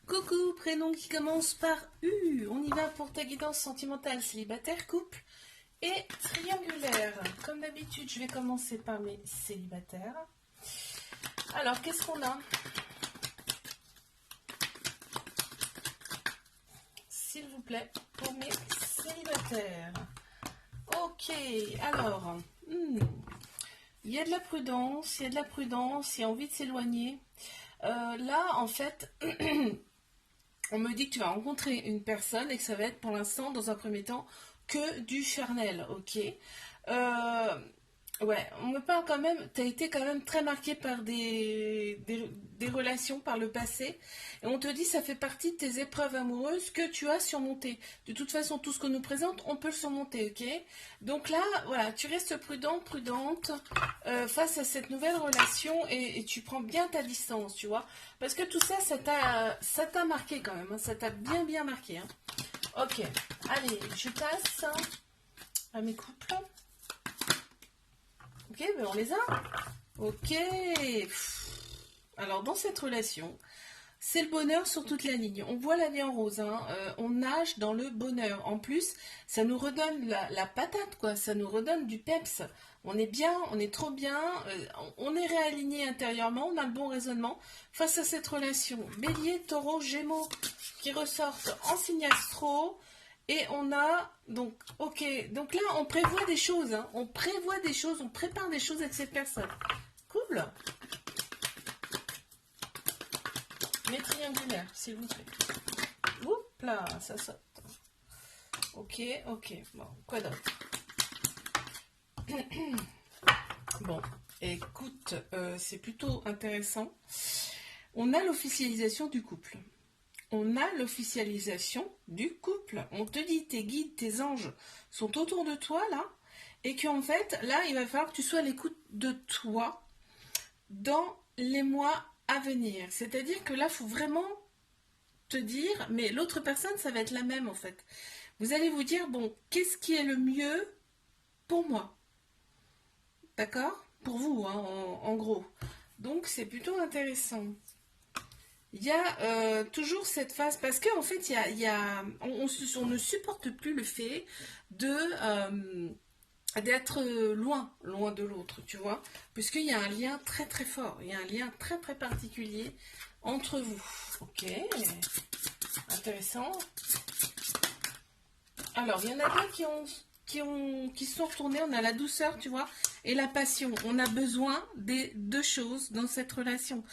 Coucou, prénom qui commence par U. On y va pour ta guidance sentimentale, célibataire, couple et triangulaire. Comme d'habitude, je vais commencer par mes célibataires. Alors, qu'est-ce qu'on a? S'il vous plaît, pour mes célibataires. Ok, alors, il y a de la prudence, il y a envie de s'éloigner. Là, en fait, on me dit que tu vas rencontrer une personne et que ça va être pour l'instant, dans un premier temps, que du charnel, ok. Ouais, on me parle quand même, tu as été quand même très marqué par des relations par le passé, et on te dit ça fait partie de tes épreuves amoureuses que tu as surmontées. De toute façon, tout ce qu'on nous présente, on peut le surmonter, ok. Donc là, voilà, tu restes prudente face à cette nouvelle relation, et tu prends bien ta distance, tu vois. Parce que tout ça, ça t'a marqué quand même, hein, ça t'a bien marqué. Hein. Ok, allez, je passe à mes couples. Ok, ben on les a. Ok. Alors, dans cette relation, c'est le bonheur sur toute la ligne. On voit la vie en rose. Hein. On nage dans le bonheur. En plus, ça nous redonne la patate, quoi. Ça nous redonne du peps. On est bien, on est trop bien. On est réaligné intérieurement. On a le bon raisonnement face à cette relation. Bélier, taureau, gémeaux qui ressortent en signe astro. Et on a, donc, ok, donc là, on prévoit des choses, hein. On prévoit des choses, on prépare des choses avec cette personne. Cool. Mes triangulaires, s'il vous plaît. Oups là, ça saute. Ok. Bon, quoi d'autre? Bon, écoute, c'est plutôt intéressant. On a l'officialisation du couple. On a l'officialisation du couple. On te dit, tes guides, tes anges sont autour de toi, là, et qu'en fait, là, il va falloir que tu sois à l'écoute de toi dans les mois à venir. C'est-à-dire que là, il faut vraiment te dire, mais l'autre personne, ça va être la même, en fait. Vous allez vous dire, bon, qu'est-ce qui est le mieux pour moi? D'accord? Pour vous, hein, en gros. Donc, c'est plutôt intéressant. Il y a toujours cette phase, parce qu'en fait, on ne supporte plus le fait d'être loin de l'autre, tu vois, puisqu'il y a un lien très fort, il y a un lien très particulier entre vous. Ok, intéressant. Alors, il y en a deux qui se sont retournés. On a la douceur, tu vois, et la passion. On a besoin des deux choses dans cette relation.